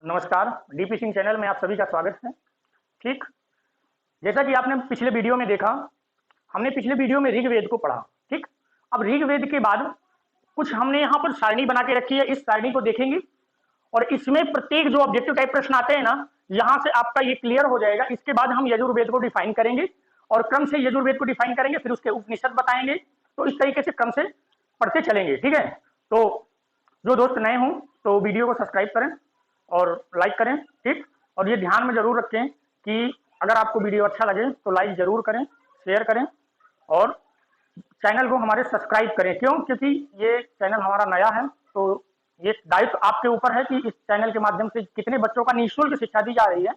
नमस्कार, DP Singh channel में आप सभी का स्वागत है। ठीक, जैसा कि आपने पिछले वीडियो में देखा, हमने पिछले वीडियो में ऋग्वेद को पढ़ा। ठीक, अब ऋग्वेद के बाद कुछ हमने यहाँ पर सारणी बना के रखी है, इस सारणी को देखेंगे और इसमें प्रत्येक जो ऑब्जेक्टिव टाइप प्रश्न आते हैं ना, यहाँ से आपका ये क्लियर हो जाएगा। इसके बाद हम यजुर्वेद को डिफाइन करेंगे और क्रम से यजुर्वेद को डिफाइन करेंगे, फिर उसके उपनिषद बताएंगे। तो इस तरीके से क्रम से पढ़ते चलेंगे। ठीक है, तो जो दोस्त नए हों तो वीडियो को सब्सक्राइब करें और लाइक करें। ठीक, और ये ध्यान में जरूर रखें कि अगर आपको वीडियो अच्छा लगे तो लाइक जरूर करें, शेयर करें और चैनल को हमारे सब्सक्राइब करें। क्यों? क्योंकि ये चैनल हमारा नया है, तो ये दायित्व आपके ऊपर है कि इस चैनल के माध्यम से कितने बच्चों का निःशुल्क शिक्षा दी जा रही है।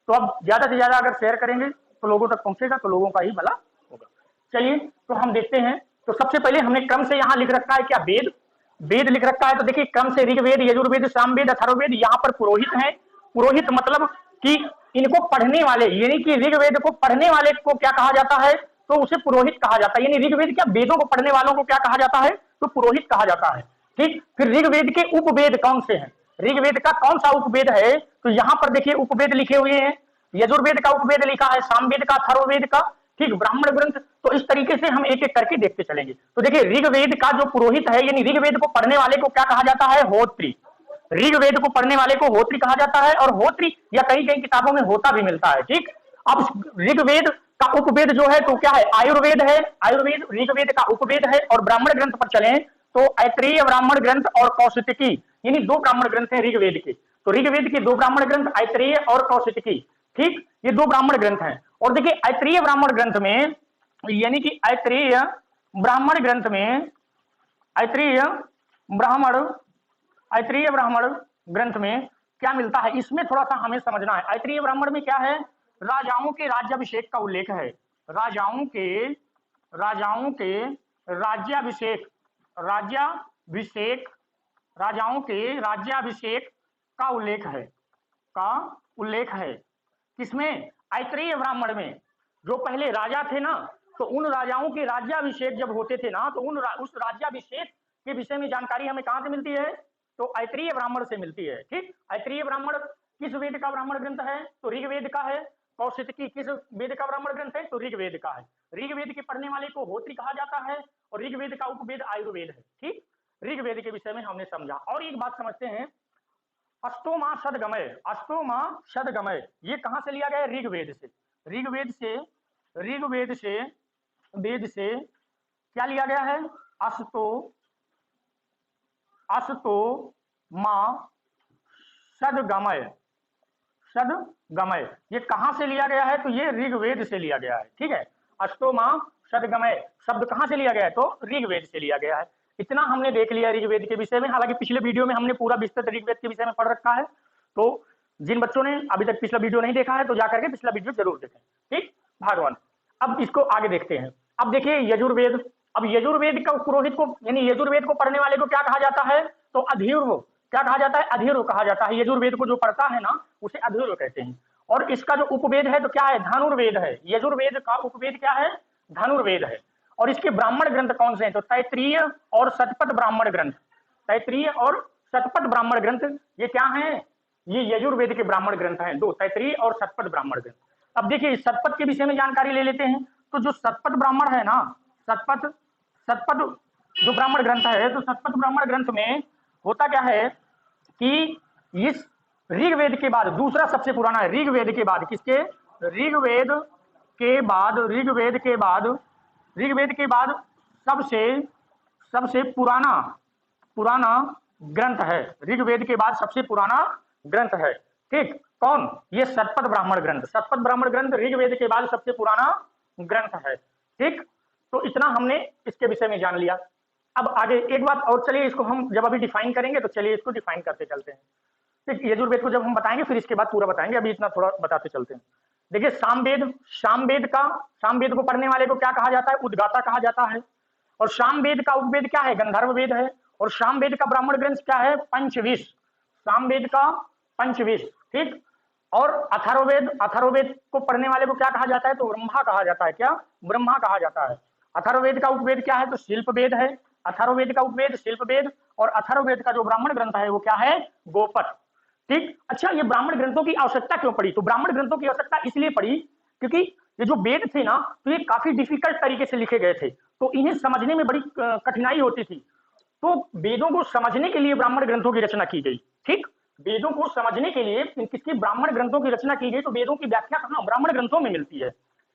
तो अब ज्यादा से ज्यादा अगर शेयर करेंगे तो लोगों तक पहुंचेगा, तो लोगों का ही भला होगा। चलिए, तो हम देखते हैं। तो सबसे पहले हमने क्रम से यहाँ लिख रखा है क्या, वेद वेद लिख रखा है। तो देखिए, क्रम से ऋग्वेद, यजुर्वेद, सामवेद, अथर्ववेद। यहाँ पर पुरोहित है। पुरोहित मतलब कि इनको पढ़ने वाले, यानी कि ऋग्वेद को पढ़ने वाले को क्या कहा जाता है, तो उसे पुरोहित कहा जाता है। यानी ऋग्वेद क्या, वेदों को पढ़ने वालों को क्या कहा जाता है, तो पुरोहित कहा जाता है। ठीक, फिर ऋग्वेद के उपवेद कौन से हैं, ऋग्वेद का कौन सा उपवेद है, तो यहाँ पर देखिए उपवेद लिखे हुए हैं। यजुर्वेद का उपवेद लिखा है, सामवेद का, अथर्ववेद का। ठीक, ब्राह्मण ग्रंथ। तो इस तरीके से हम एक एक करके देखते चलेंगे। तो देखिए, ऋग्वेद का जो पुरोहित है, यानी ऋग्वेद को पढ़ने वाले को क्या कहा जाता है, होत्री। ऋग्वेद को पढ़ने वाले को होत्री कहा जाता है, और होत्री या कई कई किताबों में होता भी मिलता है। ठीक, अब ऋग्वेद का उपवेद जो है तो क्या है, आयुर्वेद है। आयुर्वेद ऋग्वेद का उपवेद है। और ब्राह्मण ग्रंथ पर चले तो ऐत्रेय ब्राह्मण ग्रंथ और कौशिकी, यानी दो ब्राह्मण ग्रंथ हैं ऋग्वेद के। तो ऋग्वेद के दो ब्राह्मण ग्रंथ, ऐत्रेय और कौशिकी। ठीक, ये दो ब्राह्मण ग्रंथ हैं। और देखिए, ऐत्रेय ब्राह्मण ग्रंथ में, यानी कि ऐत्रेय ब्राह्मण ग्रंथ में, ऐत्रेय ब्राह्मण ऐत्रेय ब्राह्मण ग्रंथ में क्या मिलता है, इसमें थोड़ा सा हमें समझना है। ऐत्रेय ब्राह्मण में क्या है, राजाओं के राज्याभिषेक का उल्लेख है। राजाओं के राज्याभिषेक राज्याभिषेक राजाओं के राज्याभिषेक का उल्लेख है। किसमें, ऐत्रेय ब्राह्मण में। जो पहले राजा थे ना, तो उन राजाओं के राज्याभिषेक जब होते थे ना, तो उस राज्याभिषेक के विषय में जानकारी हमें कहां से मिलती है, तो ऐत्रेय ब्राह्मण से मिलती है। ठीक, ऐत्रेय ब्राह्मण किस वेद का ब्राह्मण ग्रंथ है, तो ऋग्वेद का है। कौशिकी किस वेद का ब्राह्मण ग्रंथ है, तो ऋग्वेद का है। ऋग्वेद के पढ़ने वाले को होत्री कहा जाता है, और ऋग्वेद का उपवेद आयुर्वेद है। ठीक, ऋग्वेद के विषय में हमने समझा। और एक बात समझते हैं, अष्टोमा षदगमय, ये कहां से लिया गया है, ऋग्वेद से। वेद से क्या लिया गया है, अष्टो मा षदगमय, ये कहां से लिया गया है, तो ये ऋग्वेद से लिया गया है। ठीक है, अष्टोमा षदगमय शब्द कहां से लिया गया है, तो ऋग्वेद से लिया गया है। इतना हमने देख लिया ऋग्वेद के विषय में। हालांकि पिछले वीडियो में हमने पूरा विस्तृत ऋग्वेद के विषय में पढ़ रखा है, तो जिन बच्चों ने अभी तक पिछला वीडियो नहीं देखा है तो जाकर के पिछला वीडियो जरूर देखें। ठीक, भागवान। अब इसको आगे देखते हैं। अब देखिए यजुर्वेद। अब यजुर्वेद का पुरोहित को, यानी यजुर्वेद को पढ़ने वाले को क्या कहा जाता है, तो अधीर्व। क्या कहा जाता है, अधीर्व कहा जाता है। यजुर्वेद को जो पढ़ता है ना, उसे अधीर्व कहते हैं। और इसका जो उपवेद है तो क्या है, धनुर्वेद है। यजुर्वेद का उपवेद क्या है, धनुर्वेद है। और इसके ब्राह्मण ग्रंथ कौन से हैं, तो तैत्रीय और शतपथ ब्राह्मण ग्रंथ। तैत्रीय और शतपथ ब्राह्मण ग्रंथ ये क्या हैं, ये यजुर्वेद के ब्राह्मण ग्रंथ हैं, दो, तैत्रीय और शतपथ ब्राह्मण ग्रंथ। अब देखिए, शतपथ के विषय में जानकारी ले लेते हैं। तो जो शतपथ ब्राह्मण है ना, शतपथ जो ब्राह्मण ग्रंथ है, तो शतपथ ब्राह्मण ग्रंथ में होता क्या है कि इस ऋग्वेद के बाद दूसरा सबसे पुराना है। ऋग्वेद के बाद किसके, ऋग्वेद के बाद सबसे पुराना ग्रंथ है। ऋग्वेद के बाद सबसे पुराना ग्रंथ है। ठीक, कौन, ये शतपथ ब्राह्मण ग्रंथ। शतपथ ब्राह्मण ग्रंथ ऋग्वेद के बाद सबसे पुराना ग्रंथ है। ठीक, तो इतना हमने इसके विषय में जान लिया। अब आगे एक बात और, चलिए इसको हम जब अभी डिफाइन करेंगे तो चलिए इसको डिफाइन करते चलते हैं। ठीक, यजुर्वेद को जब हम बताएंगे फिर इसके बाद पूरा बताएंगे, अभी इतना थोड़ा बताते चलते हैं। देखिए, सामवेद को पढ़ने वाले को क्या कहा जाता है, उद्गाता कहा जाता है। और सामवेद का उपवेद क्या है, गंधर्व वेद है। और सामवेद का ब्राह्मण ग्रंथ क्या है, पंचविश। सामवेद का पंचविश। ठीक, और अथर्ववेद को पढ़ने वाले को क्या कहा जाता है, तो ब्रह्मा कहा जाता है। क्या, ब्रह्मा कहा जाता है। अथर्ववेद का उपवेद क्या है, तो शिल्पवेद है। अथर्ववेद का उपवेद शिल्पवेद। और अथर्ववेद का जो ब्राह्मण ग्रंथ है वो क्या है, गोपथ। ठीक। अच्छा, ये ब्राह्मण ग्रंथों की आवश्यकता क्यों पड़ी? तो ब्राह्मण ग्रंथों की आवश्यकता इसलिए पड़ी क्योंकि ये जो वेद थे ना, तो ये काफी डिफिकल्ट तरीके से लिखे गए थे, तो इन्हें समझने में बड़ी कठिनाई होती थी। तो वेदों को समझने के लिए ब्राह्मण ग्रंथों की रचना की गई। ठीक, वेदों को समझने के लिए किसकी ब्राह्मण ग्रंथों की रचना की गई। तो वेदों की व्याख्या कहाँ? ब्राह्मण ग्रंथों में मिलती है।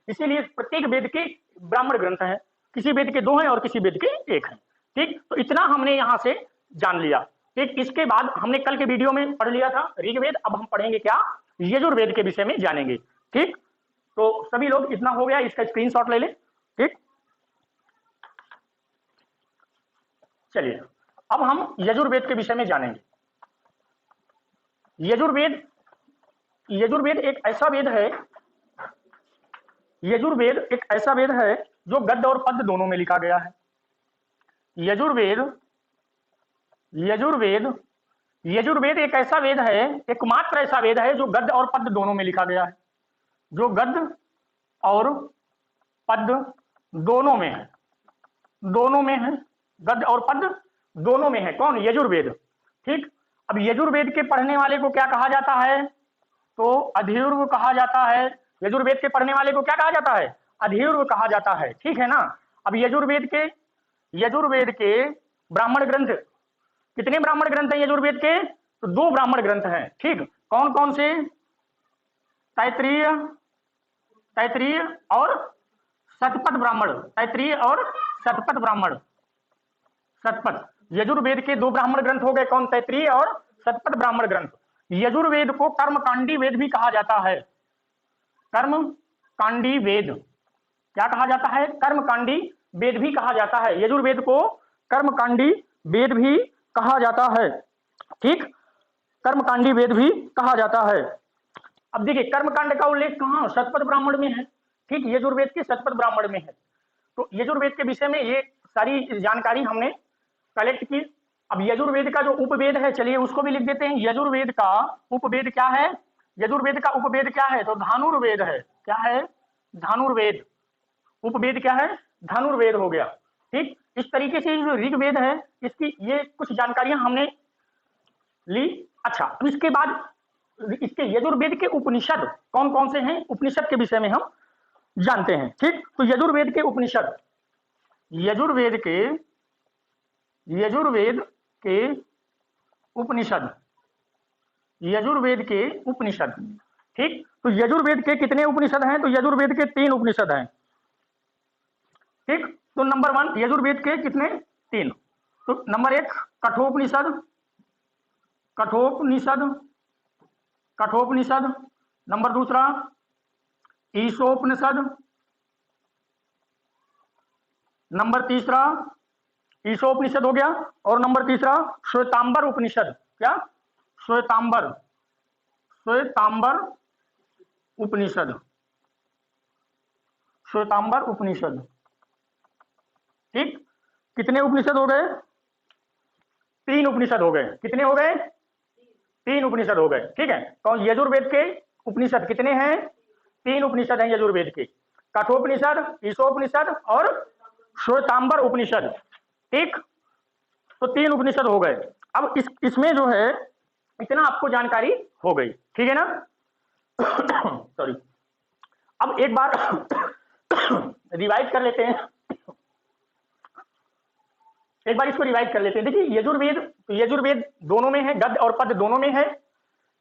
इसीलिए प्रत्येक वेद के ब्राह्मण ग्रंथ हैं, किसी वेद के 2 हैं और किसी वेद के 1 हैं। ठीक, तो इतना हमने यहाँ से जान लिया। ठीक, इसके बाद हमने कल के वीडियो में पढ़ लिया था ऋग्वेद, अब हम पढ़ेंगे क्या? यजुर्वेद के विषय में जानेंगे। ठीक, तो सभी लोग इतना हो गया, इसका स्क्रीनशॉट ले लें। ठीक, चलिए अब हम यजुर्वेद के विषय में जानेंगे। यजुर्वेद, यजुर्वेद एक ऐसा वेद है, यजुर्वेद एक ऐसा वेद है जो गद्य और पद्य दोनों में लिखा गया है। यजुर्वेद, यजुर्वेद, यजुर्वेद एक ऐसा वेद है, एकमात्र ऐसा वेद है जो गद्य और पद्य दोनों में लिखा गया है, जो गद्य और पद्य दोनों में है, दोनों में है, गद्य और पद्य दोनों में है। कौन? यजुर्वेद। ठीक, अब यजुर्वेद के पढ़ने वाले को क्या कहा जाता है? तो अधीर्व कहा जाता है। यजुर्वेद के पढ़ने वाले को क्या कहा जाता है? अधीर्व कहा जाता है। ठीक है ना। अब यजुर्वेद के ब्राह्मण ग्रंथ, कितने ब्राह्मण ग्रंथ हैं यजुर्वेद के? तो 2 ब्राह्मण ग्रंथ हैं। ठीक, कौन कौन से? तैत्तिरीय, तैत्तिरीय और शतपथ ब्राह्मण, तैत्तिरीय और शतपथ ब्राह्मण, शतपथ। यजुर्वेद के 2 ब्राह्मण ग्रंथ हो गए, कौन? तैत्तिरीय और शतपथ ब्राह्मण ग्रंथ। यजुर्वेद को कर्मकांडी वेद भी कहा जाता है। कर्मकांडी वेद, क्या कहा जाता है? कर्मकांडी वेद भी कहा जाता है। यजुर्वेद को कर्मकांडी वेद भी कहा जाता है। ठीक, कर्मकांडी वेद भी कहा जाता है। अब देखिए, कर्मकांड का उल्लेख कहाँ? शतपथ ब्राह्मण में है। ठीक, यजुर्वेद के शतपथ ब्राह्मण में है। तो यजुर्वेद के विषय में ये सारी जानकारी हमने कलेक्ट की। अब यजुर्वेद का जो उपवेद है, चलिए उसको भी लिख देते हैं। यजुर्वेद का उपवेद क्या है? यजुर्वेद का उपवेद क्या है? तो धनुर्वेद है। क्या है? धनुर्वेद। उपवेद क्या है? धनुर्वेद हो गया। ठीक, इस तरीके से जो ऋग्वेद है, इसकी ये कुछ जानकारियां हमने ली। अच्छा, तो इसके बाद इसके यजुर्वेद के उपनिषद कौन कौन से हैं, उपनिषद के विषय में हम जानते हैं। ठीक, तो यजुर्वेद के उपनिषद, यजुर्वेद के उपनिषद, यजुर्वेद के उपनिषद। ठीक, तो यजुर्वेद के कितने उपनिषद हैं? तो यजुर्वेद के 3 उपनिषद हैं। ठीक, तो नंबर 1 यजुर्वेद के कितने? 3। तो number 1 Kathopanishad, Kathopanishad, Kathopanishad. Number 2 Ishopanishad. Number 3 Ishopanishad हो गया। और नंबर 3 श्वेतांबर उपनिषद। क्या? श्वेतांबर, श्वेतांबर उपनिषद, श्वेतांबर उपनिषद। ठीक, कितने उपनिषद हो गए? 3 उपनिषद हो गए। कितने हो गए? 3 उपनिषद हो गए। ठीक है, कौन? यजुर्वेद के उपनिषद कितने हैं? 3 उपनिषद हैं यजुर्वेद के, कठोपनिषद, ईशोपनिषद और श्वेतांबर उपनिषद। ठीक, तो 3 उपनिषद हो गए। अब इसमें जो है इतना आपको जानकारी हो गई। ठीक है ना। सॉरी, अब एक बार रिवाइज कर लेते हैं, एक बार इसको रिवाइज कर लेते हैं। देखिए, यजुर्वेद दोनों में है, गद्य और पद्य दोनों में है।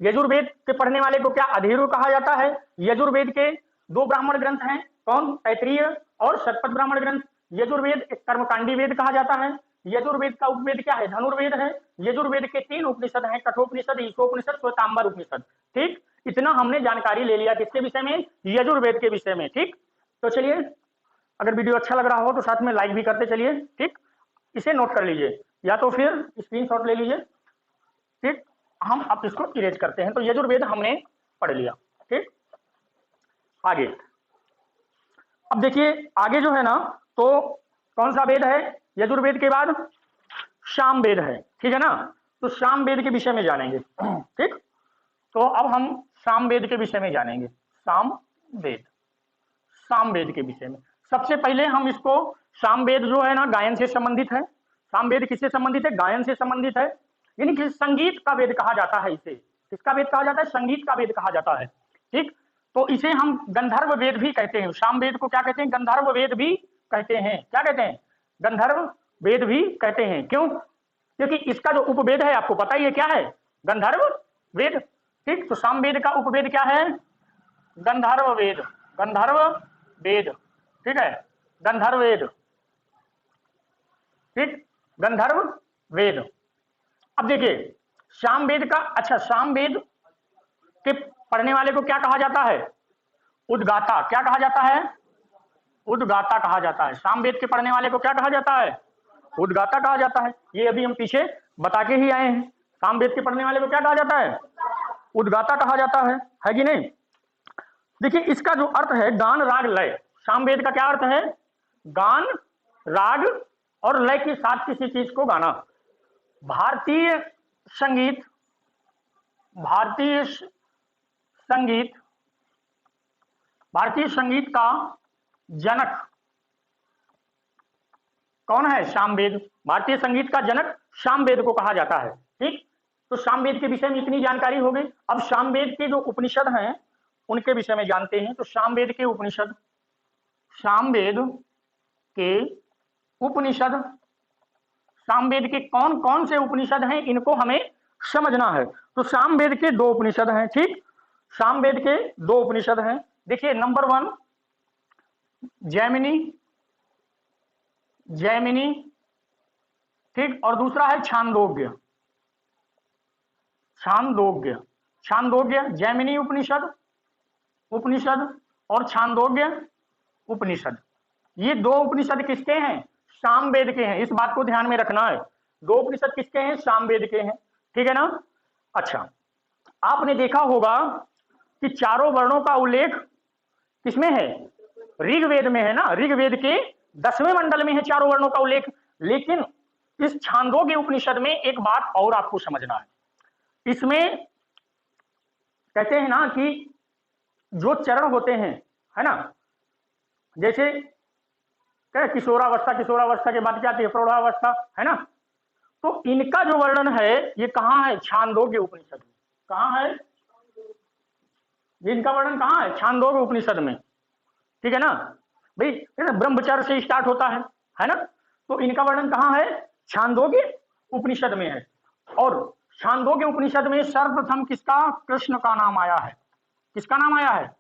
यजुर्वेद के पढ़ने वाले को क्या? अधीर्व कहा जाता है। यजुर्वेद के 2 ब्राह्मण ग्रंथ हैं, कौन? तैत्तिरीय और शतपथ ब्राह्मण ग्रंथ। यजुर्वेद एक कर्मकांडी वेद कहा जाता है। यजुर्वेद का उपवेद क्या है? धनुर्वेद है। यजुर्वेद के 3 उपनिषद हैं, कठोपनिषद, ईशोपनिषद, श्वेतांबर उपनिषद। ठीक, इतना हमने जानकारी ले लिया किसके विषय में? यजुर्वेद के विषय में। ठीक, तो चलिए, अगर वीडियो अच्छा लग रहा हो तो साथ में लाइक भी करते चलिए। ठीक, इसे नोट कर लीजिए या तो फिर स्क्रीनशॉट ले लीजिए। ठीक, हम अब इसको इरेज करते हैं। तो यजुर्वेद हमने पढ़ लिया। ठीक, आगे अब देखिए, आगे जो है ना, तो कौन सा वेद है यजुर्वेद के बाद? सामवेद है। ठीक है ना, तो सामवेद के विषय में जानेंगे। ठीक, तो अब हम सामवेद के विषय में जानेंगे। सामवेद, सामवेद के विषय में सबसे पहले हम इसको, सामवेद जो है ना गायन से संबंधित है। सामवेद किससे संबंधित है? गायन से संबंधित है, यानी कि संगीत का वेद कहा जाता है इसे। किसका वेद कहा जाता है? संगीत का वेद कहा जाता है। ठीक, तो इसे हम गंधर्व वेद भी कहते हैं। साम वेद को क्या कहते हैं? गंधर्व वेद भी कहते हैं। क्या कहते हैं? गंधर्व वेद भी कहते हैं। क्यों? क्योंकि इसका जो उपवेद है आपको पता ही है क्या है? गंधर्व वेद। ठीक, तो साम वेद का उपवेद क्या है? गंधर्व वेद। गंधर्व वेद, ठीक है, गंधर्व वेद। ठीक, गंधर्व वेद। अब देखिए साम वेद का, अच्छा, साम वेद के पढ़ने वाले को क्या कहा जाता है? उद्गाता। क्या कहा जाता है? उद्गाता कहा जाता है। साम वेद के पढ़ने वाले को क्या कहा जाता है? उद्गाता कहा जाता है। ये अभी हम पीछे बता के ही आए हैं। साम वेद के पढ़ने वाले को क्या कहा जाता है? उद्गाता कहा जाता है कि नहीं? देखिए इसका जो अर्थ है गान राग लय। साम वेद का क्या अर्थ है? गान राग और लय के साथ किसी चीज को गाना। भारतीय संगीत, भारतीय संगीत, भारतीय संगीत का जनक कौन है? सामवेद। भारतीय संगीत का जनक सामवेद को कहा जाता है। ठीक, तो सामवेद के विषय में इतनी जानकारी हो गई। अब सामवेद के जो उपनिषद हैं उनके विषय में जानते हैं। तो सामवेद के उपनिषद, सामवेद के उपनिषद, सामवेद के कौन कौन से उपनिषद हैं इनको हमें समझना है। तो सामवेद के दो उपनिषद हैं। ठीक, सामवेद के दो उपनिषद हैं। देखिए नंबर 1 जैमिनी, जैमिनी, ठीक, और दूसरा है छांदोग्य। छांदोग्य, छांदोग्य, जैमिनी उपनिषद, उपनिषद और छांदोग्य उपनिषद। ये दो उपनिषद किसके हैं? सामवेद के हैं। इस बात को ध्यान में रखना है। दो उपनिषद किसके हैं? सामवेद के हैं। ठीक है ना? अच्छा, आपने देखा होगा कि चारों वर्णों का उल्लेख किसमें है? ऋग्वेद में है ना। ऋग्वेद के 10वें मंडल में है चारों वर्णों का उल्लेख। लेकिन इस छांदोग्य उपनिषद में एक बात और आपको समझना है। इसमें कहते हैं ना कि जो चरण होते हैं, है ना, जैसे क्या, किशोरावस्था, किशोरावस्था के बाद क्या आती है? प्रौढ़ावस्था, है ना। तो इनका जो वर्णन है ये कहां है? छांदोग्य उपनिषद में। कहां है? इनका वर्णन कहां है? छांदोग्य उपनिषद में। ठीक है ना भाई, ब्रह्मचर्य से स्टार्ट होता है ना। तो इनका वर्णन कहां है? छांदोग्य उपनिषद में है। और छांदोग्य उपनिषद में सर्वप्रथम किसका? कृष्ण का नाम आया है। किसका नाम आया है?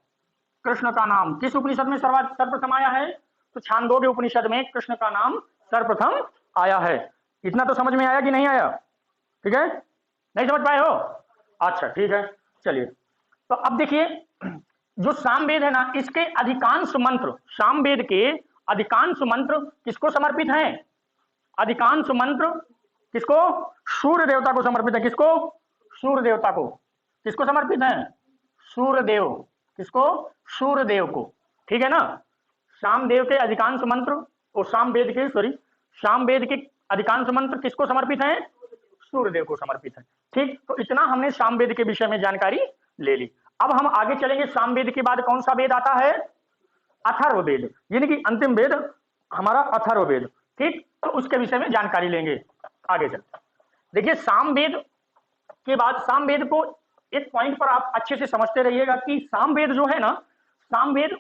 कृष्ण का नाम। किस उपनिषद में सर्वप्रथम आया है? तो छांदोग्य उपनिषद में कृष्ण का नाम सर्वप्रथम आया है। इतना तो समझ में आया कि नहीं आया? ठीक है, नहीं समझ पाए हो? अच्छा ठीक है, चलिए। तो अब देखिए जो सामवेद है ना, इसके अधिकांश मंत्र, सामवेद के अधिकांश मंत्र किसको समर्पित हैं? अधिकांश मंत्र किसको? सूर्य देवता को समर्पित है। किसको? सूर्य देवता को। किसको समर्पित है? सूर्य देव। किसको? सूर्य देव को। ठीक है ना। सामदेव के अधिकांश मंत्र और सामवेद के, सॉरी, सामवेद के अधिकांश मंत्र किसको समर्पित हैं? सूर्य देव को समर्पित है। ठीक, तो इतना हमने सामवेद के विषय में जानकारी ले ली। अब हम आगे चलेंगे। सामवेद के बाद कौन सा वेद आता है? अथर्ववेद, यानी कि अंतिम वेद हमारा अथर्ववेद। ठीक, तो उसके विषय में जानकारी लेंगे आगे चलते। देखिए सामवेद के बाद, सामवेद को एक पॉइंट पर आप अच्छे से समझते रहिएगा कि सामवेद जो है ना, सामवेद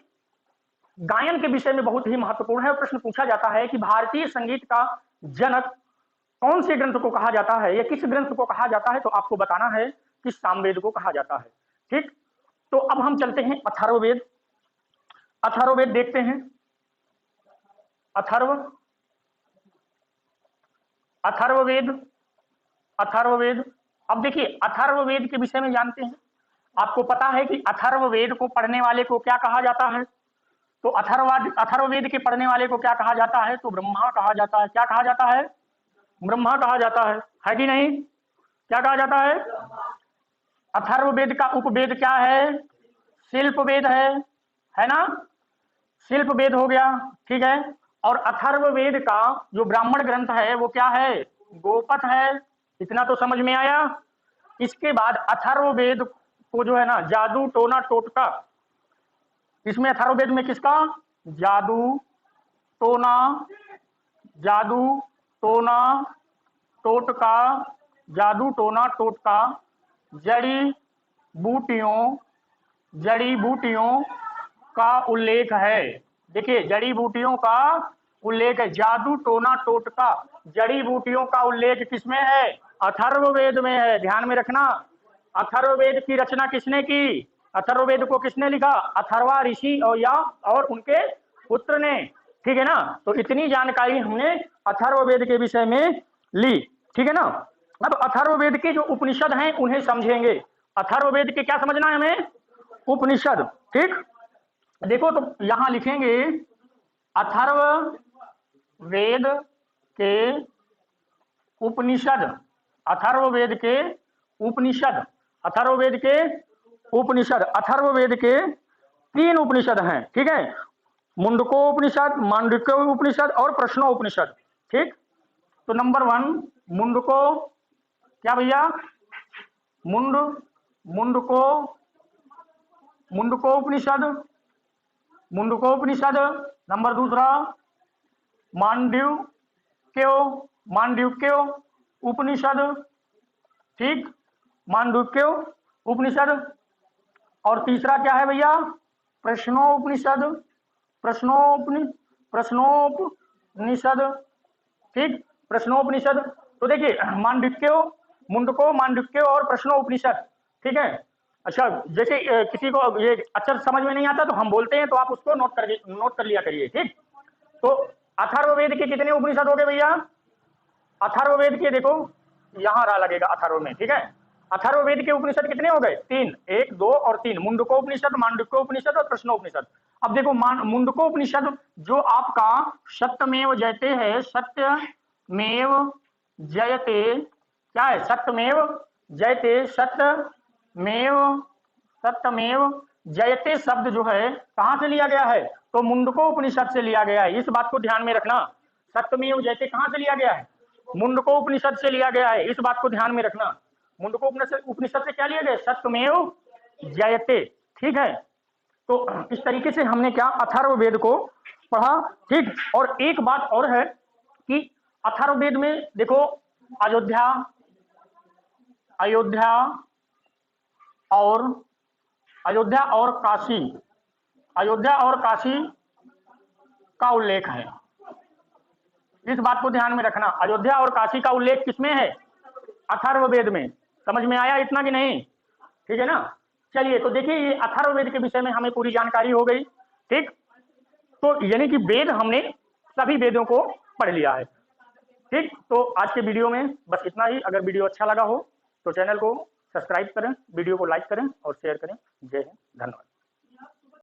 गायन के विषय में बहुत ही महत्वपूर्ण है। प्रश्न पूछा जाता है कि भारतीय संगीत का जनक कौन से ग्रंथ को कहा जाता है या किस ग्रंथ को कहा जाता है? तो आपको बताना है कि सामवेद को कहा जाता है। ठीक, तो अब हम चलते हैं अथर्ववेद। अथर्ववेद देखते हैं। अथर्ववेद, अथर्ववेद। अब देखिए अथर्ववेद के विषय में जानते हैं। आपको पता है कि अथर्ववेद को पढ़ने वाले को क्या कहा जाता है? तो अथर्ववेद के पढ़ने वाले को क्या कहा जाता है? तो ब्रह्मा कहा जाता है। क्या कहा जाता है? ब्रह्मा कहा जाता है कि नहीं? क्या कहा जाता है? अथर्ववेद का उपवेद क्या है? शिल्प वेद है ना। शिल्प वेद हो गया, ठीक है। और अथर्ववेद का जो ब्राह्मण ग्रंथ है वो क्या है? गोपथ है। इतना तो समझ में आया। इसके बाद अथर्ववेद को जो है ना, जादू टोना टोटका, इसमें अथर्ववेद में किसका? जादू टोना, जादू टोना टोटका, जादू टोना टोटका, जड़ी बूटियों का उल्लेख है। देखिए जड़ी बूटियों का उल्लेख है, जादू टोना टोटका, जड़ी बूटियों का उल्लेख किसमें है? अथर्ववेद में है। ध्यान में रखना, अथर्ववेद की रचना किसने की? अथर्ववेद को किसने लिखा? अथर्वा ऋषि और उनके पुत्र ने। ठीक है ना? तो इतनी जानकारी हमने अथर्ववेद के विषय में ली। ठीक है ना? अब अथर्ववेद के जो उपनिषद हैं उन्हें समझेंगे। अथर्ववेद के क्या समझना है हमें? उपनिषद। ठीक, देखो तो यहां लिखेंगे अथर्ववेद के उपनिषद, अथर्ववेद के उपनिषद, अथर्ववेद के उपनिषद। अथर्ववेद के 3 उपनिषद हैं। ठीक है, मुंडकोपनिषद, मांडुक्य उपनिषद और प्रश्नोपनिषद। ठीक, तो नंबर 1 मुंडको, क्या भैया? मुंडकोपनिषद, मुंडकोपनिषद। नंबर 2 मांडुक्य उपनिषद। ठीक, मांडुक्य उपनिषद। और तीसरा क्या है भैया? प्रश्नोपनिषद, प्रश्नोपनिषद। ठीक, प्रश्नोपनिषद। तो देखिए मुंडको, मांडुक्य और प्रश्नोपनिषद। ठीक है। अच्छा, जैसे किसी को ये अक्षर समझ में नहीं आता तो हम बोलते हैं, तो आप उसको नोट कर लिया करिए। ठीक, तो अथर्ववेद के कितने उपनिषद हो गए भैया? अथर्ववेद के देखो यहां रा लगेगा अथर्व में। ठीक है, अथर्ववेद के उपनिषद कितने हो गए? 3, 1, 2 और 3, मुंडकोपनिषद, मांडुक्योपनिषद और प्रश्नोपनिषद। अब देखो मुंडकोपनिषद जो आपका सत्यमेव जयते है, सत्यमेव जयते, क्या है? सत्यमेव जयते, सत्यमेव जयते शब्द जो है कहां से लिया गया है? तो मुंडकोपनिषद से लिया गया है। इस बात को ध्यान में रखना, सत्यमेव जयते कहां से लिया गया है? मुंडकोपनिषद से लिया गया है। इस बात को ध्यान में रखना, मुंडकोपनिषद से क्या लिया गया? सत्यमेव जयते। ठीक है, तो इस तरीके से हमने क्या अथर्ववेद को पढ़ा। ठीक, और एक बात और है कि अथर्ववेद में देखो अयोध्या और काशी का उल्लेख है। इस बात को ध्यान में रखना, अयोध्या और काशी का उल्लेख किसमें है? अथर्ववेद में। समझ में आया इतना कि नहीं? ठीक है ना? चलिए, तो देखिए ये अथर्ववेद के विषय में हमें पूरी जानकारी हो गई। ठीक, तो यानी कि वेद हमने सभी वेदों को पढ़ लिया है। ठीक, तो आज के वीडियो में बस इतना ही। अगर वीडियो अच्छा लगा हो तो चैनल को सब्सक्राइब करें, वीडियो को लाइक करें और शेयर करें। जय हिंद, धन्यवाद।